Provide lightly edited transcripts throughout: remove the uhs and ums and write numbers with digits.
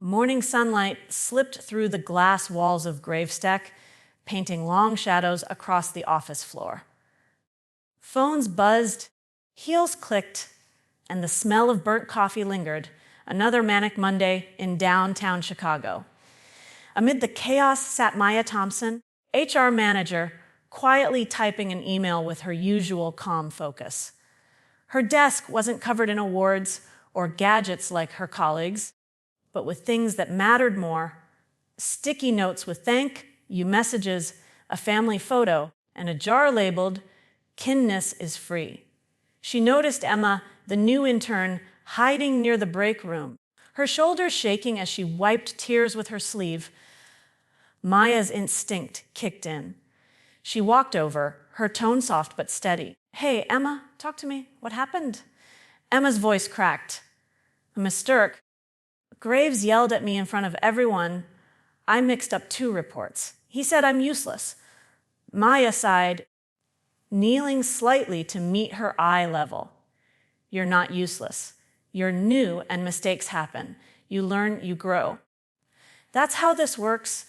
Morning sunlight slipped through the glass walls of Gravestack, painting long shadows across the office floor. Phones buzzed, heels clicked, and the smell of burnt coffee lingered. Another manic Monday in downtown Chicago. Amid the chaos sat Maya Thompson, HR manager, quietly typing an email with her usual calm focus. Her desk wasn't covered in awards or gadgets like her colleagues, but with things that mattered more: sticky notes with thank you messages, a family photo, and a jar labeled, "Kindness is free." She noticed Emma, the new intern, hiding near the break room, her shoulders shaking as she wiped tears with her sleeve. Maya's instinct kicked in. She walked over, her tone soft but steady. "Hey, Emma, talk to me. What happened?" Emma's voice cracked. "Miss Sturck, Graves yelled at me in front of everyone. I mixed up 2 reports. He said I'm useless." Maya sighed, kneeling slightly to meet her eye level. "You're not useless. You're new and mistakes happen. You learn, you grow." "That's how this works."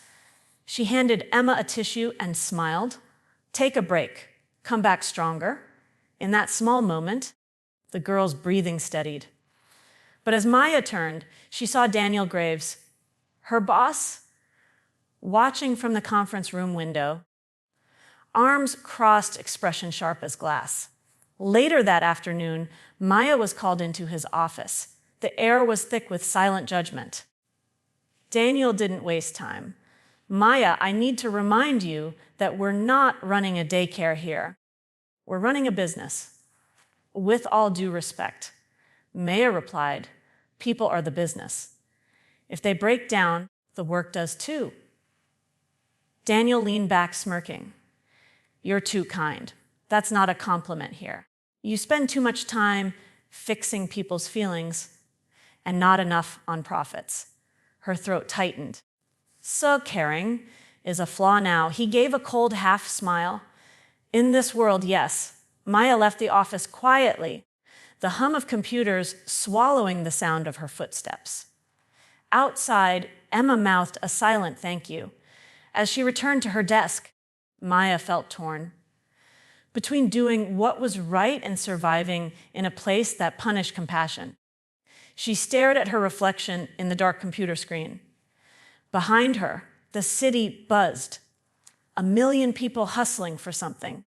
She handed Emma a tissue and smiled. "Take a break. Come back stronger." In that small moment, the girl's breathing steadied. But as Maya turned, she saw Daniel Graves, her boss, watching from the conference room window, arms crossed, expression sharp as glass. Later that afternoon, Maya was called into his office. The air was thick with silent judgment. Daniel didn't waste time. "Maya, I need to remind you that we're not running a daycare here. We're running a business. With all due respect." Maya replied, "People are the business. If they break down, the work does too." Daniel leaned back, smirking. "You're too kind. That's not a compliment here. You spend too much time fixing people's feelings and not enough on profits." Her throat tightened. "So caring is a flaw now." He gave a cold half smile. "In this world, yes." Maya left the office quietly, the hum of computers swallowing the sound of her footsteps. Outside, Emma mouthed a silent thank you. As she returned to her desk, Maya felt torn. Between doing what was right and surviving in a place that punished compassion. She stared at her reflection in the dark computer screen. Behind her, the city buzzed. 1,000,000 people hustling for something.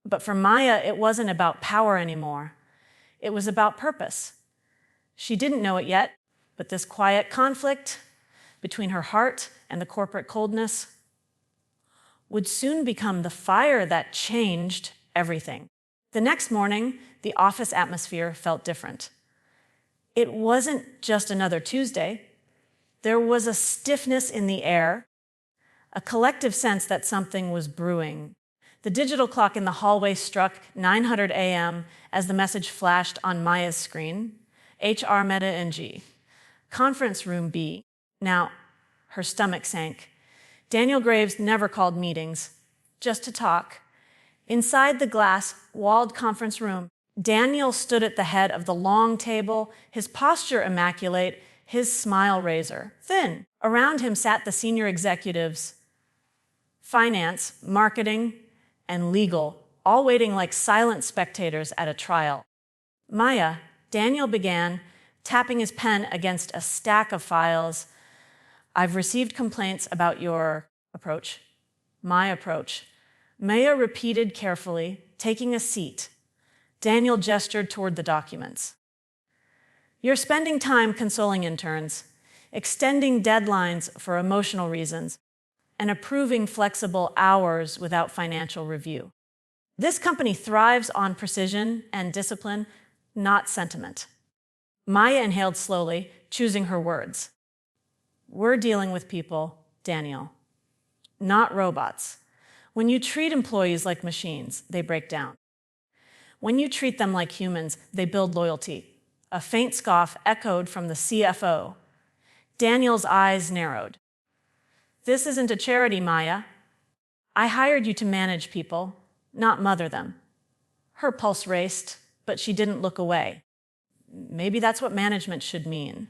But for Maya, it wasn't about power anymore. It was about purpose. She didn't know it yet, but this quiet conflict between her heart and the corporate coldness would soon become the fire that changed everything. The next morning, the office atmosphere felt different. It wasn't just another Tuesday. There was a stiffness in the air, a collective sense that something was brewing. The digital clock in the hallway struck 900 a.m. as the message flashed on Maya's screen. HR Meta NG. Conference room B. Now, her stomach sank. Daniel Graves never called meetings, just to talk. Inside the glass-walled conference room, Daniel stood at the head of the long table, his posture immaculate, his smile razor thin. Around him sat the senior executives, finance, marketing, and legal, all waiting like silent spectators at a trial. "Maya," Daniel began, tapping his pen against a stack of files. "I've received complaints about your approach." "My approach." Maya repeated carefully, taking a seat. Daniel gestured toward the documents. "You're spending time consoling interns, extending deadlines for emotional reasons, and approving flexible hours without financial review. This company thrives on precision and discipline, not sentiment." Maya inhaled slowly, choosing her words. "We're dealing with people, Daniel, not robots. When you treat employees like machines, they break down. When you treat them like humans, they build loyalty." A faint scoff echoed from the CFO. Daniel's eyes narrowed. "This isn't a charity, Maya. I hired you to manage people, not mother them." Her pulse raced, but she didn't look away. Maybe that's what management should mean.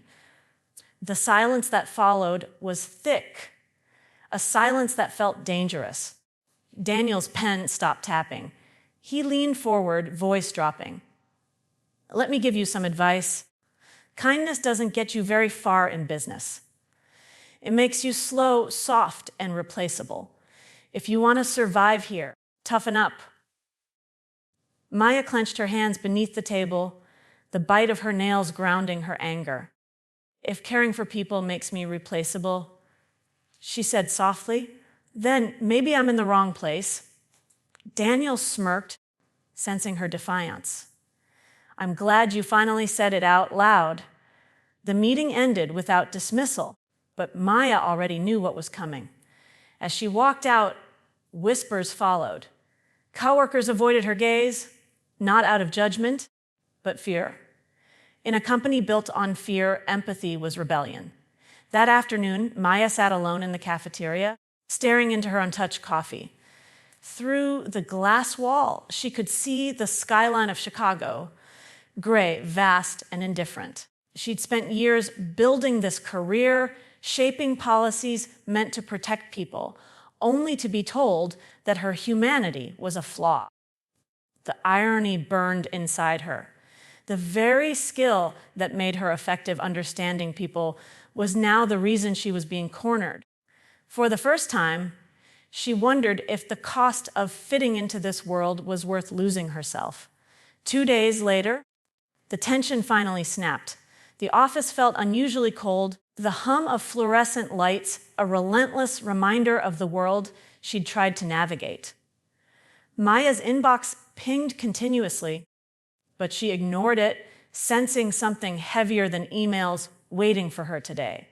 The silence that followed was thick, a silence that felt dangerous. Daniel's pen stopped tapping. He leaned forward, voice dropping. Let me give you some advice. Kindness doesn't get you very far in business. It makes you slow, soft, and replaceable. If you want to survive here, toughen up. Maya clenched her hands beneath the table, the bite of her nails grounding her anger. If caring for people makes me replaceable, she said softly, then maybe I'm in the wrong place. Daniel smirked, sensing her defiance. I'm glad you finally said it out loud. The meeting ended without dismissal, but Maya already knew what was coming. As she walked out, whispers followed. Coworkers avoided her gaze, not out of judgment, but fear. In a company built on fear, empathy was rebellion. That afternoon, Maya sat alone in the cafeteria, staring into her untouched coffee. Through the glass wall, she could see the skyline of Chicago, gray, vast, and indifferent. She'd spent years building this career, shaping policies meant to protect people, only to be told that her humanity was a flaw. The irony burned inside her. The very skill that made her effective understanding people was now the reason she was being cornered. For the first time, she wondered if the cost of fitting into this world was worth losing herself. 2 days later, the tension finally snapped. The office felt unusually cold, the hum of fluorescent lights, a relentless reminder of the world she'd tried to navigate. Maya's inbox pinged continuously, but she ignored it, sensing something heavier than emails waiting for her today.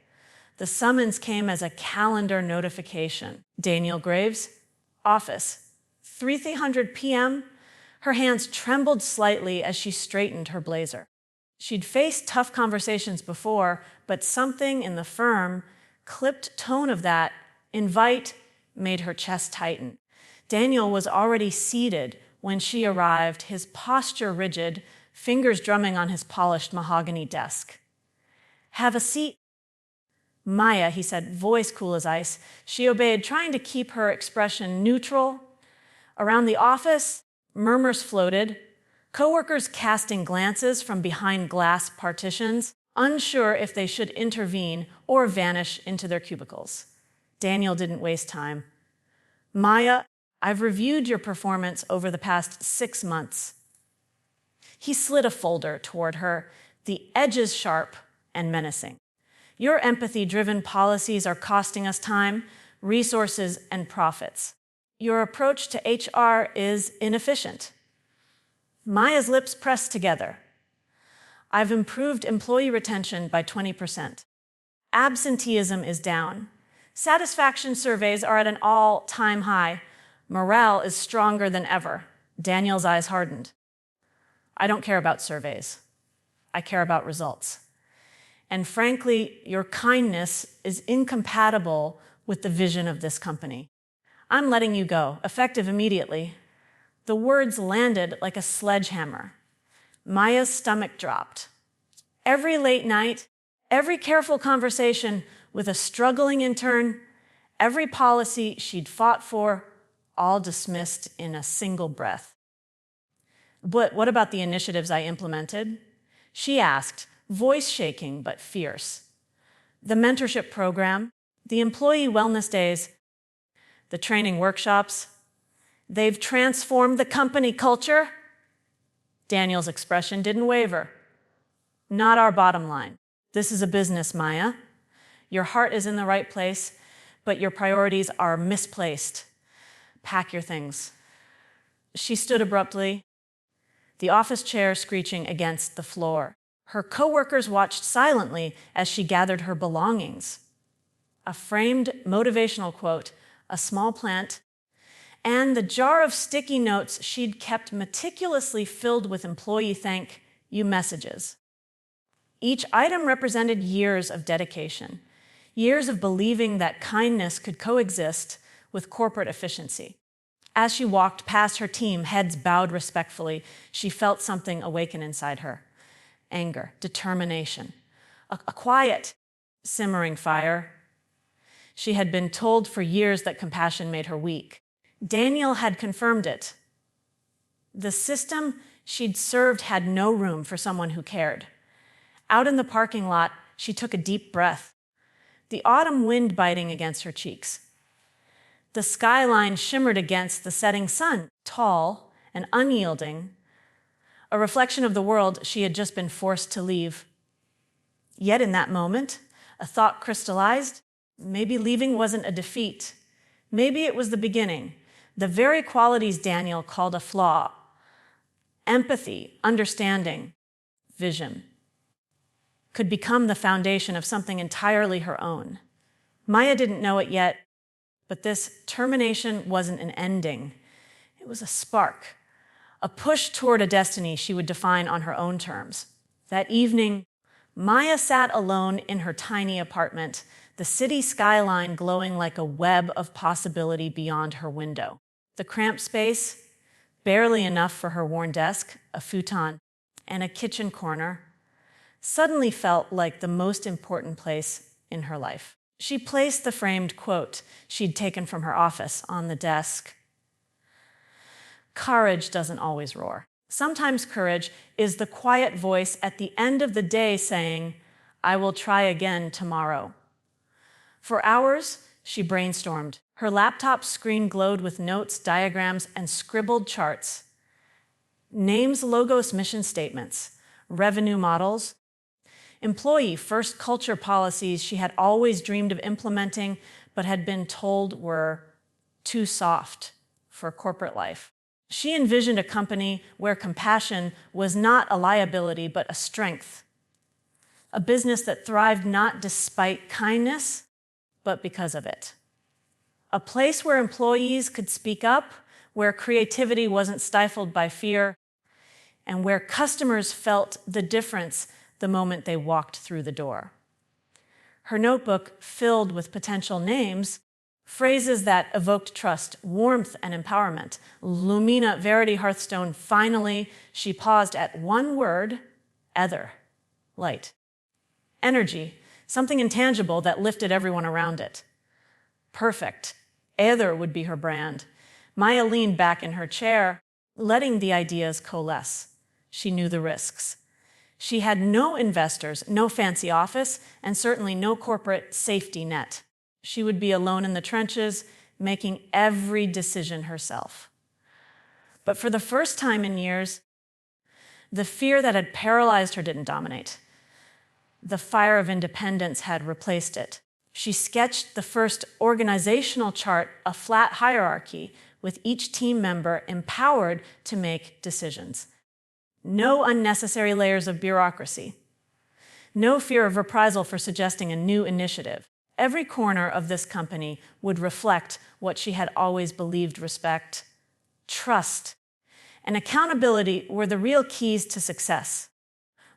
The summons came as a calendar notification. Daniel Graves, office, 3:00 p.m. Her hands trembled slightly as she straightened her blazer. She'd faced tough conversations before, but something in the firm, clipped tone of that invite made her chest tighten. Daniel was already seated when she arrived, his posture rigid, fingers drumming on his polished mahogany desk. Have a seat. Maya, he said, voice cool as ice. She obeyed, trying to keep her expression neutral. Around the office, murmurs floated, coworkers casting glances from behind glass partitions, unsure if they should intervene or vanish into their cubicles. Daniel didn't waste time. Maya, I've reviewed your performance over the past 6 months. He slid a folder toward her, the edges sharp and menacing. Your empathy-driven policies are costing us time, resources, and profits. Your approach to HR is inefficient. Maya's lips pressed together. I've improved employee retention by 20%. Absenteeism is down. Satisfaction surveys are at an all-time high. Morale is stronger than ever. Daniel's eyes hardened. I don't care about surveys. I care about results. And frankly, your kindness is incompatible with the vision of this company. I'm letting you go, effective immediately. The words landed like a sledgehammer. Maya's stomach dropped. Every late night, every careful conversation with a struggling intern, every policy she'd fought for, all dismissed in a single breath. But what about the initiatives I implemented? She asked, voice shaking but fierce. The mentorship program, the employee wellness days, the training workshops, they've transformed the company culture. Daniel's expression didn't waver. Not our bottom line. This is a business, Maya. Your heart is in the right place, but your priorities are misplaced. Pack your things. She stood abruptly, the office chair screeching against the floor. Her coworkers watched silently as she gathered her belongings. A framed motivational quote, a small plant, and the jar of sticky notes she'd kept meticulously filled with employee thank you messages. Each item represented years of dedication, years of believing that kindness could coexist with corporate efficiency. As she walked past her team, heads bowed respectfully, she felt something awaken inside her. Anger, determination, a quiet, simmering fire. She had been told for years that compassion made her weak. Daniel had confirmed it. The system she'd served had no room for someone who cared. Out in the parking lot, she took a deep breath, the autumn wind biting against her cheeks. The skyline shimmered against the setting sun, tall and unyielding, a reflection of the world she had just been forced to leave. Yet in that moment, a thought crystallized. Maybe leaving wasn't a defeat. Maybe it was the beginning. The very qualities Daniel called a flaw: empathy, understanding, vision, could become the foundation of something entirely her own. Maya didn't know it yet, but this termination wasn't an ending. It was a spark, a push toward a destiny she would define on her own terms. That evening, Maya sat alone in her tiny apartment, the city skyline glowing like a web of possibility beyond her window. The cramped space, barely enough for her worn desk, a futon, and a kitchen corner, suddenly felt like the most important place in her life. She placed the framed quote she'd taken from her office on the desk. Courage doesn't always roar. Sometimes courage is the quiet voice at the end of the day saying, "I will try again tomorrow." For hours, she brainstormed. Her laptop screen glowed with notes, diagrams, and scribbled charts. Names, logos, mission statements, revenue models, employee-first culture policies she had always dreamed of implementing but had been told were too soft for corporate life. She envisioned a company where compassion was not a liability but a strength, a business that thrived not despite kindness, but because of it. A place where employees could speak up, where creativity wasn't stifled by fear, and where customers felt the difference the moment they walked through the door. Her notebook filled with potential names, phrases that evoked trust, warmth, and empowerment. Lumina, Verity, Hearthstone. Finally, she paused at one word: ether, light. Energy, something intangible that lifted everyone around it. Perfect. Ether would be her brand. Maya leaned back in her chair, letting the ideas coalesce. She knew the risks. She had no investors, no fancy office, and certainly no corporate safety net. She would be alone in the trenches, making every decision herself. But for the first time in years, the fear that had paralyzed her didn't dominate. The fire of independence had replaced it. She sketched the first organizational chart, a flat hierarchy, with each team member empowered to make decisions. No unnecessary layers of bureaucracy. No fear of reprisal for suggesting a new initiative. Every corner of this company would reflect what she had always believed: respect, trust, and accountability were the real keys to success.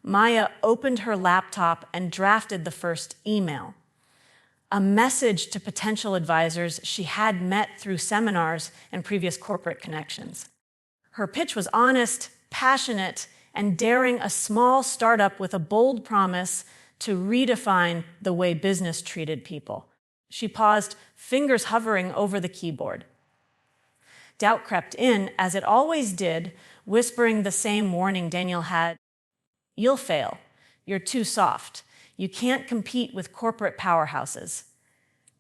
Maya opened her laptop and drafted the first email, a message to potential advisors she had met through seminars and previous corporate connections. Her pitch was honest, passionate, and daring a small startup with a bold promise to redefine the way business treated people. She paused, fingers hovering over the keyboard. Doubt crept in, as it always did, whispering the same warning Daniel had. You'll fail. You're too soft. You can't compete with corporate powerhouses.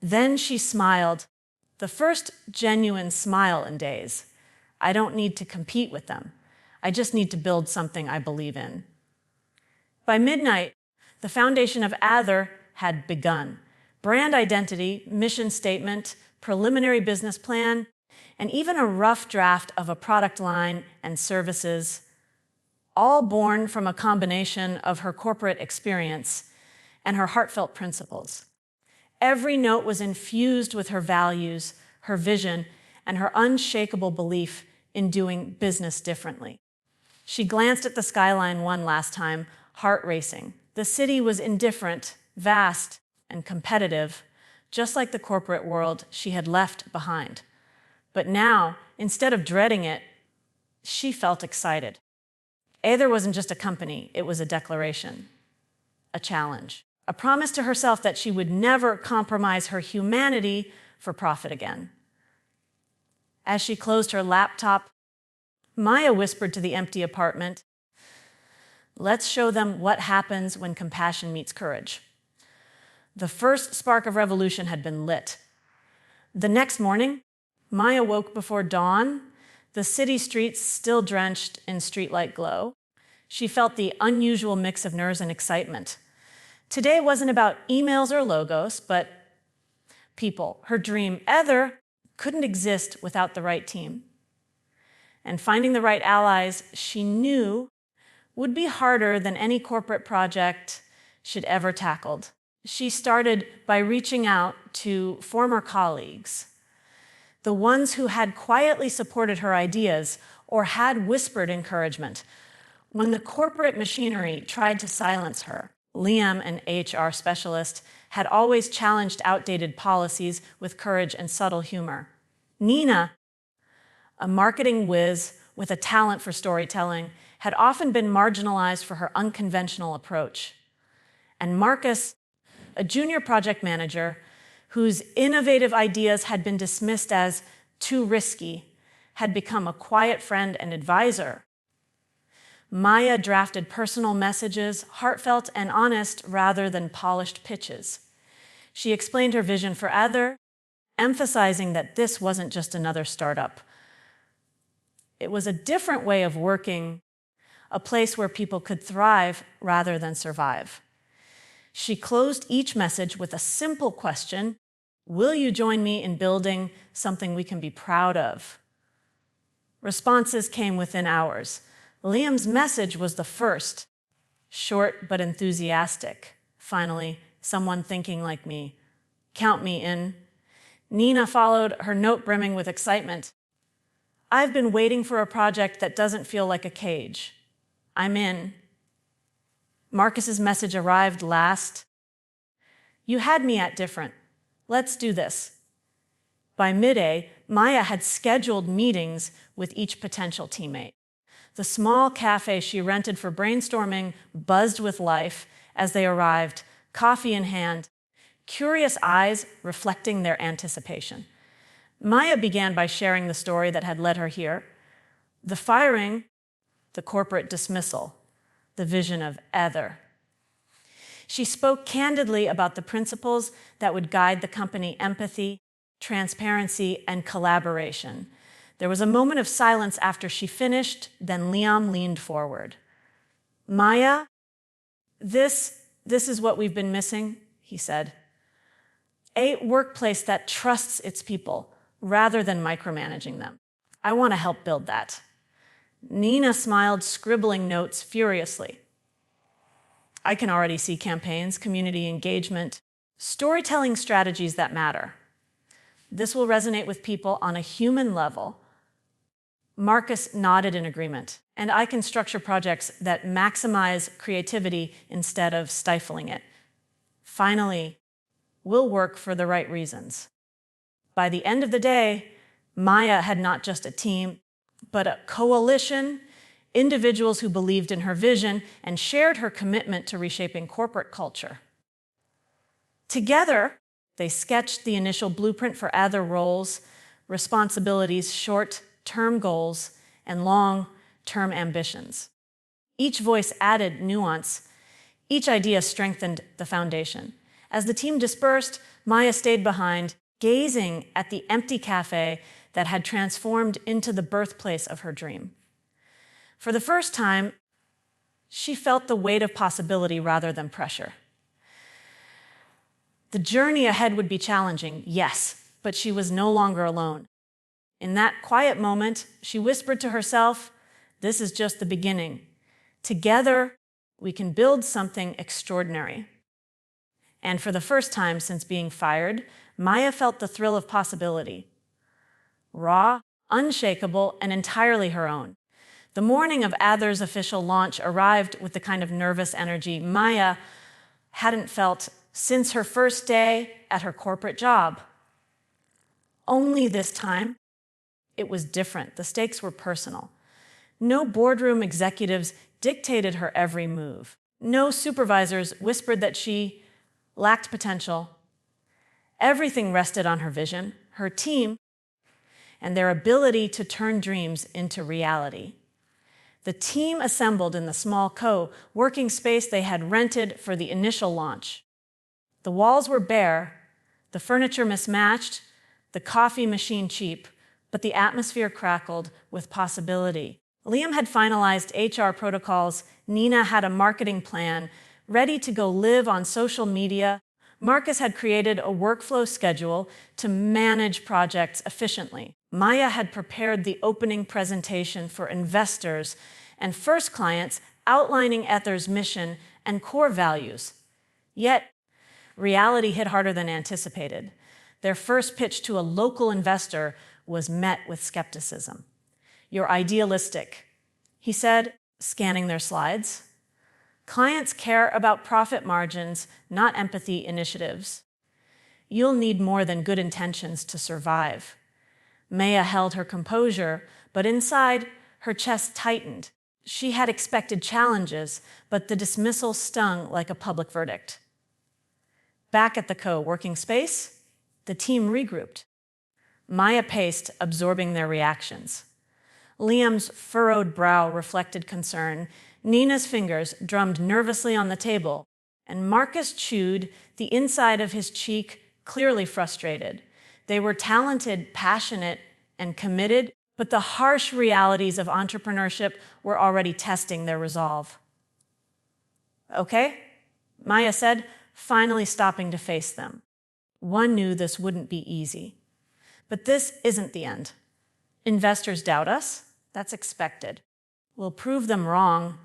Then she smiled, the first genuine smile in days. I don't need to compete with them. I just need to build something I believe in. By midnight, the foundation of Ather had begun. Brand identity, mission statement, preliminary business plan, and even a rough draft of a product line and services, all born from a combination of her corporate experience and her heartfelt principles. Every note was infused with her values, her vision, and her unshakable belief in doing business differently. She glanced at the skyline one last time, heart racing. The city was indifferent, vast, and competitive, just like the corporate world she had left behind. But now, instead of dreading it, she felt excited. Ather wasn't just a company, it was a declaration, a challenge. a promise to herself that she would never compromise her humanity for profit again. As she closed her laptop, Maya whispered to the empty apartment, "Let's show them what happens when compassion meets courage." The first spark of revolution had been lit. The next morning, Maya woke before dawn, the city streets still drenched in streetlight glow. She felt the unusual mix of nerves and excitement. Today wasn't about emails or logos, but people. Her dream, Ether, couldn't exist without the right team. And finding the right allies, she knew, would be harder than any corporate project she'd ever tackled. She started by reaching out to former colleagues, the ones who had quietly supported her ideas or had whispered encouragement. When the corporate machinery tried to silence her, Liam, an HR specialist, had always challenged outdated policies with courage and subtle humor. Nina, a marketing whiz with a talent for storytelling, had often been marginalized for her unconventional approach. And Marcus, a junior project manager whose innovative ideas had been dismissed as too risky, had become a quiet friend and advisor. Maya drafted personal messages, heartfelt and honest rather than polished pitches. She explained her vision for Ether, emphasizing that this wasn't just another startup. It was a different way of working, a place where people could thrive rather than survive. She closed each message with a simple question: "Will you join me in building something we can be proud of?" Responses came within hours. Liam's message was the first, short but enthusiastic. "Finally, someone thinking like me. Count me in." Nina followed, her note brimming with excitement. "I've been waiting for a project that doesn't feel like a cage. I'm in." Marcus's message arrived last. "You had me at different. Let's do this." By mid-A, Maya had scheduled meetings with each potential teammate. The small cafe she rented for brainstorming buzzed with life as they arrived, coffee in hand, curious eyes reflecting their anticipation. Maya began by sharing the story that had led her here: the firing, the corporate dismissal, the vision of Ether. She spoke candidly about the principles that would guide the company: empathy, transparency, and collaboration. There was a moment of silence after she finished, then Liam leaned forward. "Maya, this is what we've been missing," he said. "A workplace that trusts its people rather than micromanaging them. I want to help build that." Nina smiled, scribbling notes furiously. "I can already see campaigns, community engagement, storytelling strategies that matter. This will resonate with people on a human level." Marcus nodded in agreement. "And I can structure projects that maximize creativity instead of stifling it. Finally, we'll work for the right reasons." By the end of the day, Maya had not just a team, but a coalition, individuals who believed in her vision and shared her commitment to reshaping corporate culture. Together, they sketched the initial blueprint for other roles, responsibilities, short-term goals, and long-term ambitions. Each voice added nuance. Each idea strengthened the foundation. As the team dispersed, Maya stayed behind, gazing at the empty cafe that had transformed into the birthplace of her dream. For the first time, she felt the weight of possibility rather than pressure. The journey ahead would be challenging, yes, but she was no longer alone. In that quiet moment, she whispered to herself, "This is just the beginning. Together, we can build something extraordinary." And for the first time since being fired, Maya felt the thrill of possibility. Raw, unshakable, and entirely her own. The morning of Ether's official launch arrived with the kind of nervous energy Maya hadn't felt since her first day at her corporate job. Only this time, it was different. The stakes were personal. No boardroom executives dictated her every move. No supervisors whispered that she lacked potential. Everything rested on her vision, her team, and their ability to turn dreams into reality. The team assembled in the small co-working space they had rented for the initial launch. The walls were bare, the furniture mismatched, the coffee machine cheap, but the atmosphere crackled with possibility. Liam had finalized HR protocols, Nina had a marketing plan, ready to go live on social media. Marcus had created a workflow schedule to manage projects efficiently. Maya had prepared the opening presentation for investors and first clients, outlining Ether's mission and core values. Yet, reality hit harder than anticipated. Their first pitch to a local investor was met with skepticism. "You're idealistic," he said, scanning their slides. "Clients care about profit margins, not empathy initiatives. You'll need more than good intentions to survive." Maya held her composure, but inside, her chest tightened. She had expected challenges, but the dismissal stung like a public verdict. Back at the co-working space, the team regrouped. Maya paced, absorbing their reactions. Liam's furrowed brow reflected concern. Nina's fingers drummed nervously on the table, and Marcus chewed, the inside of his cheek clearly frustrated. They were talented, passionate, and committed, but the harsh realities of entrepreneurship were already testing their resolve. "Okay," Maya said, finally stopping to face them. One knew this wouldn't be easy. But this isn't the end. Investors doubt us. That's expected. We'll prove them wrong,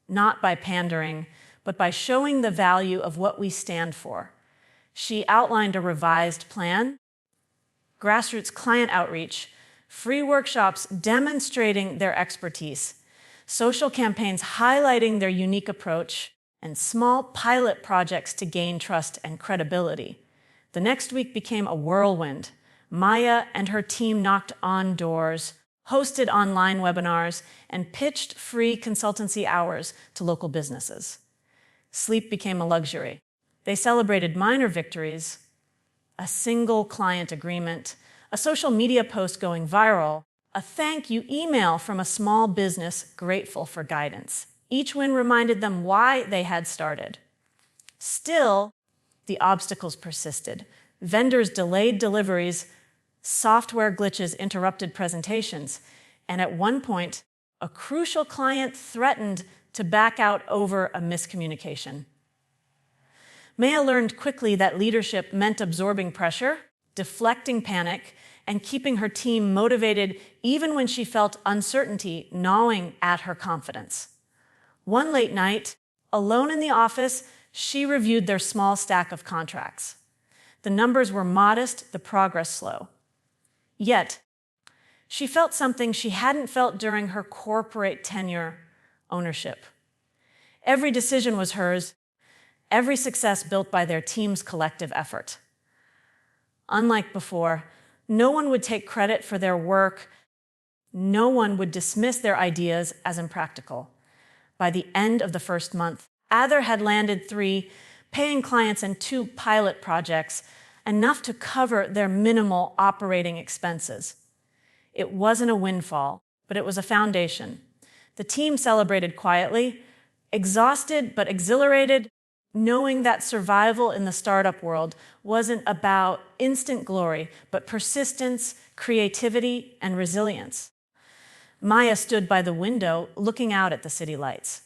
not by pandering, but by showing the value of what we stand for. She outlined a revised plan: grassroots client outreach, free workshops demonstrating their expertise, social campaigns highlighting their unique approach, and small pilot projects to gain trust and credibility. The next week became a whirlwind. Maya and her team knocked on doors, hosted online webinars, and pitched free consultancy hours to local businesses. Sleep became a luxury. They celebrated minor victories: a single client agreement, a social media post going viral, a thank you email from a small business grateful for guidance. Each win reminded them why they had started. Still, the obstacles persisted. Vendors delayed deliveries, software glitches interrupted presentations, and at one point, a crucial client threatened to back out over a miscommunication. Maya learned quickly that leadership meant absorbing pressure, deflecting panic, and keeping her team motivated even when she felt uncertainty gnawing at her confidence. One late night, alone in the office, she reviewed their small stack of contracts. The numbers were modest, the progress slow. Yet, she felt something she hadn't felt during her corporate tenure: ownership. Every decision was hers, every success built by their team's collective effort. Unlike before, no one would take credit for their work. No one would dismiss their ideas as impractical. By the end of the first month, Ather had landed 3 paying clients and 2 pilot projects, enough to cover their minimal operating expenses. It wasn't a windfall, but it was a foundation. The team celebrated quietly, exhausted but exhilarated, knowing that survival in the startup world wasn't about instant glory, but persistence, creativity, and resilience. Maya stood by the window, looking out at the city lights.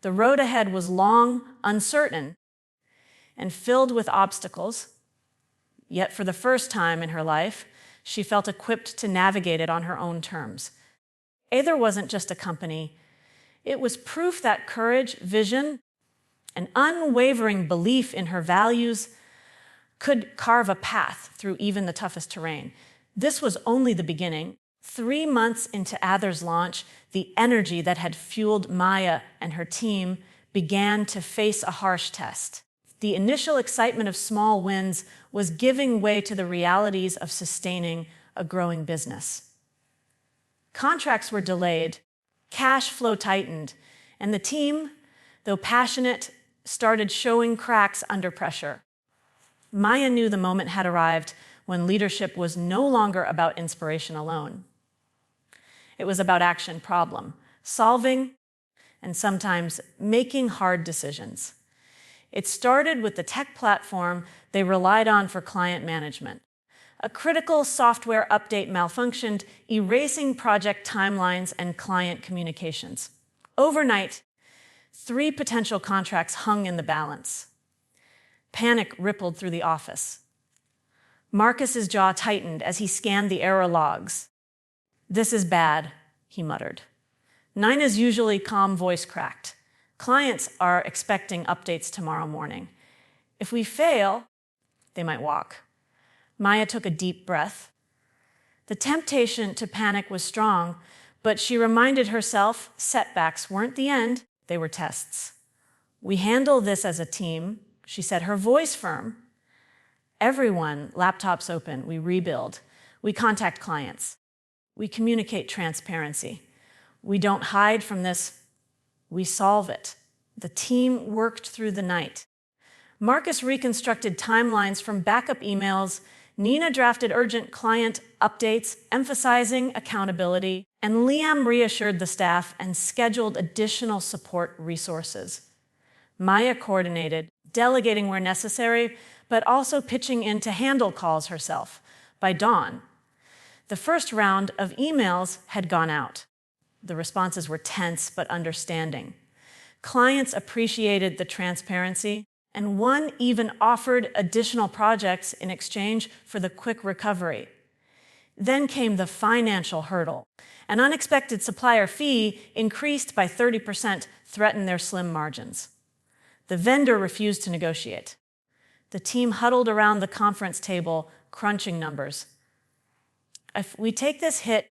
The road ahead was long, uncertain, and filled with obstacles. Yet for the first time in her life, she felt equipped to navigate it on her own terms. Ather wasn't just a company. It was proof that courage, vision, an unwavering belief in her values could carve a path through even the toughest terrain. This was only the beginning. 3 months into Ather's launch, the energy that had fueled Maya and her team began to face a harsh test. The initial excitement of small wins was giving way to the realities of sustaining a growing business. Contracts were delayed, cash flow tightened, and the team, though passionate, started showing cracks under pressure. Maya knew the moment had arrived when leadership was no longer about inspiration alone. It was about action, problem solving, and sometimes making hard decisions. It started with the tech platform they relied on for client management. A critical software update malfunctioned, erasing project timelines and client communications. Overnight, 3 potential contracts hung in the balance. Panic rippled through the office. Marcus's jaw tightened as he scanned the error logs. "This is bad," he muttered. Nina's usually calm voice cracked. "Clients are expecting updates tomorrow morning. If we fail, they might walk." Maya took a deep breath. The temptation to panic was strong, but she reminded herself setbacks weren't the end, they were tests. "We handle this as a team," she said, her voice firm. "Everyone, laptops open, we rebuild. We contact clients. We communicate transparency. We don't hide from this, we solve it." The team worked through the night. Marcus reconstructed timelines from backup emails. Nina drafted urgent client updates, emphasizing accountability, and Liam reassured the staff and scheduled additional support resources. Maya coordinated, delegating where necessary, but also pitching in to handle calls herself. By dawn, the first round of emails had gone out. The responses were tense but understanding. Clients appreciated the transparency, and one even offered additional projects in exchange for the quick recovery. Then came the financial hurdle. An unexpected supplier fee increased by 30% threatened their slim margins. The vendor refused to negotiate. The team huddled around the conference table, crunching numbers. "If we take this hit,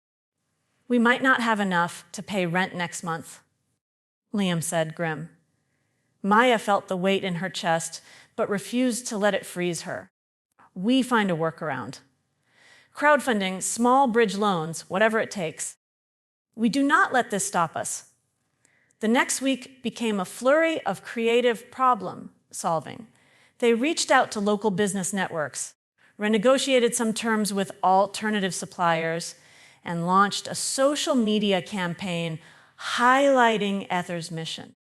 we might not have enough to pay rent next month," Liam said, grim. Maya felt the weight in her chest, but refused to let it freeze her. "We find a workaround. Crowdfunding, small bridge loans, whatever it takes. We do not let this stop us." The next week became a flurry of creative problem solving. They reached out to local business networks, renegotiated some terms with alternative suppliers, and launched a social media campaign highlighting Ether's mission.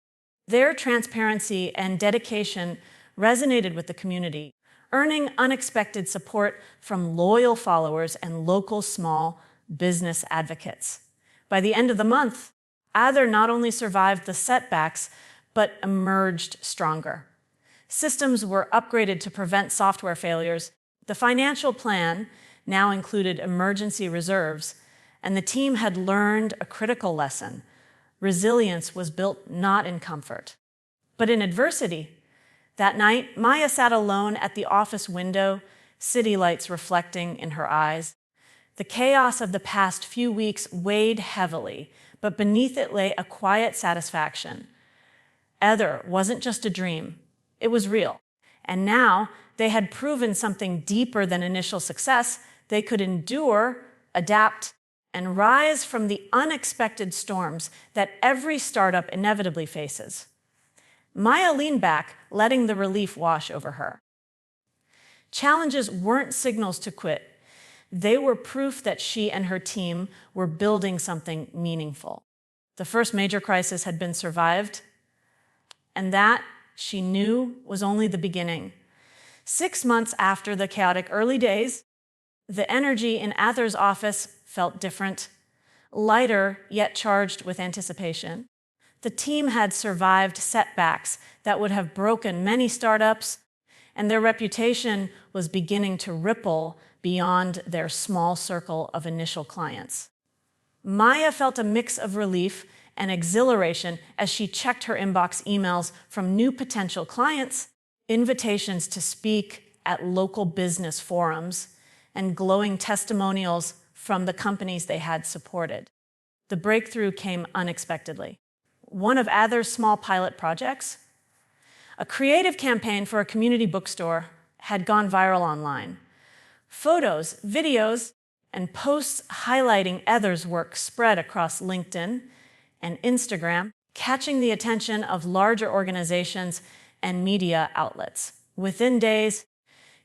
Their transparency and dedication resonated with the community, earning unexpected support from loyal followers and local small business advocates. By the end of the month, Ether not only survived the setbacks, but emerged stronger. Systems were upgraded to prevent software failures. The financial plan now included emergency reserves, and the team had learned a critical lesson. Resilience was built not in comfort, but in adversity. That night, Maya sat alone at the office window, city lights reflecting in her eyes. The chaos of the past few weeks weighed heavily, but beneath it lay a quiet satisfaction. Ether wasn't just a dream, it was real. And now they had proven something deeper than initial success. They could endure, adapt, and rise from the unexpected storms that every startup inevitably faces. Maya leaned back, letting the relief wash over her. Challenges weren't signals to quit. They were proof that she and her team were building something meaningful. The first major crisis had been survived, and that, she knew, was only the beginning. 6 months after the chaotic early days, the energy in Ether's office felt different, lighter yet charged with anticipation. The team had survived setbacks that would have broken many startups, and their reputation was beginning to ripple beyond their small circle of initial clients. Maya felt a mix of relief and exhilaration as she checked her inbox emails from new potential clients, invitations to speak at local business forums, and glowing testimonials from the companies they had supported. The breakthrough came unexpectedly. One of Ether's small pilot projects, a creative campaign for a community bookstore, had gone viral online. Photos, videos, and posts highlighting Ether's work spread across LinkedIn and Instagram, catching the attention of larger organizations and media outlets. Within days,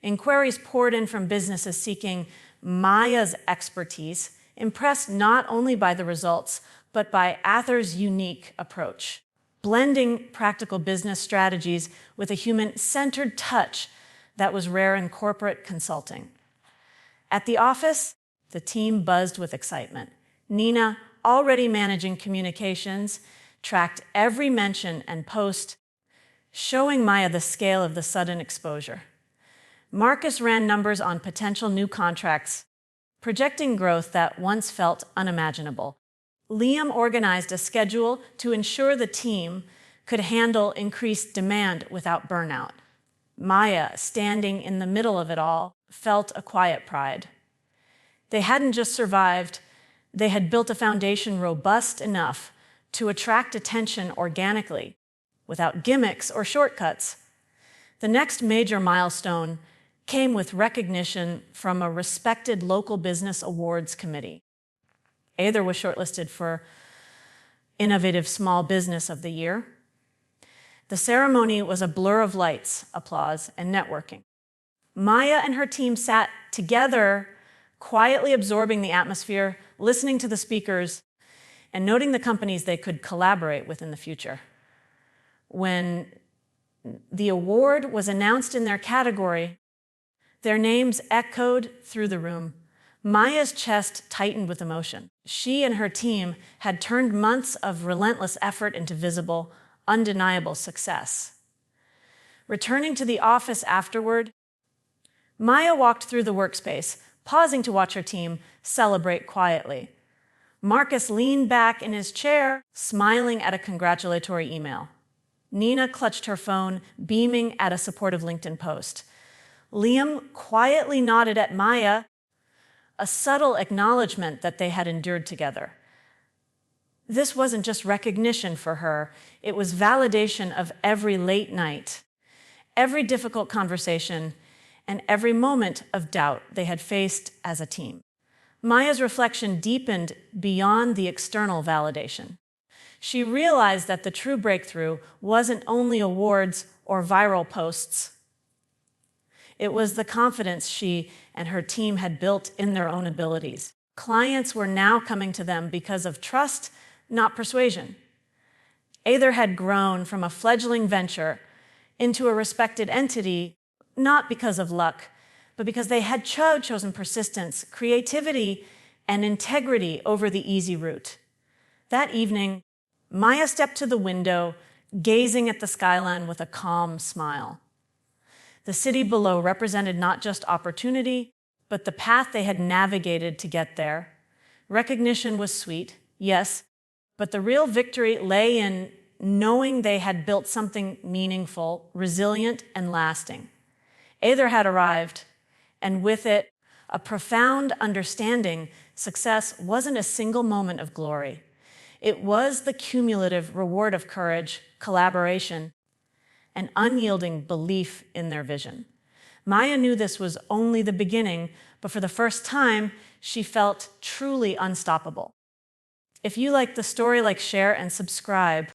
Inquiries poured in from businesses seeking Maya's expertise, impressed not only by the results, but by Ather's unique approach, blending practical business strategies with a human-centered touch that was rare in corporate consulting. At the office, the team buzzed with excitement. Nina, already managing communications, tracked every mention and post, showing Maya the scale of the sudden exposure. Marcus ran numbers on potential new contracts, projecting growth that once felt unimaginable. Liam organized a schedule to ensure the team could handle increased demand without burnout. Maya, standing in the middle of it all, felt a quiet pride. They hadn't just survived, they had built a foundation robust enough to attract attention organically, without gimmicks or shortcuts. The next major milestone came with recognition from a respected local business awards committee. Ather was shortlisted for Innovative Small Business of the Year. The ceremony was a blur of lights, applause, and networking. Maya and her team sat together, quietly absorbing the atmosphere, listening to the speakers, and noting the companies they could collaborate with in the future. When the award was announced in their category, their names echoed through the room. Maya's chest tightened with emotion. She and her team had turned months of relentless effort into visible, undeniable success. Returning to the office afterward, Maya walked through the workspace, pausing to watch her team celebrate quietly. Marcus leaned back in his chair, smiling at a congratulatory email. Nina clutched her phone, beaming at a supportive LinkedIn post. Liam quietly nodded at Maya, a subtle acknowledgement that they had endured together. This wasn't just recognition for her, it was validation of every late night, every difficult conversation, and every moment of doubt they had faced as a team. Maya's reflection deepened beyond the external validation. She realized that the true breakthrough wasn't only awards or viral posts. It was the confidence she and her team had built in their own abilities. Clients were now coming to them because of trust, not persuasion. Ather had grown from a fledgling venture into a respected entity, not because of luck, but because they had chosen persistence, creativity, and integrity over the easy route. That evening, Maya stepped to the window, gazing at the skyline with a calm smile. The city below represented not just opportunity, but the path they had navigated to get there. Recognition was sweet, yes, but the real victory lay in knowing they had built something meaningful, resilient, and lasting. Ather had arrived, and with it, a profound understanding success wasn't a single moment of glory. It was the cumulative reward of courage, collaboration, and unyielding belief in their vision. Maya knew this was only the beginning, but for the first time, she felt truly unstoppable. If you like the story, share, and subscribe.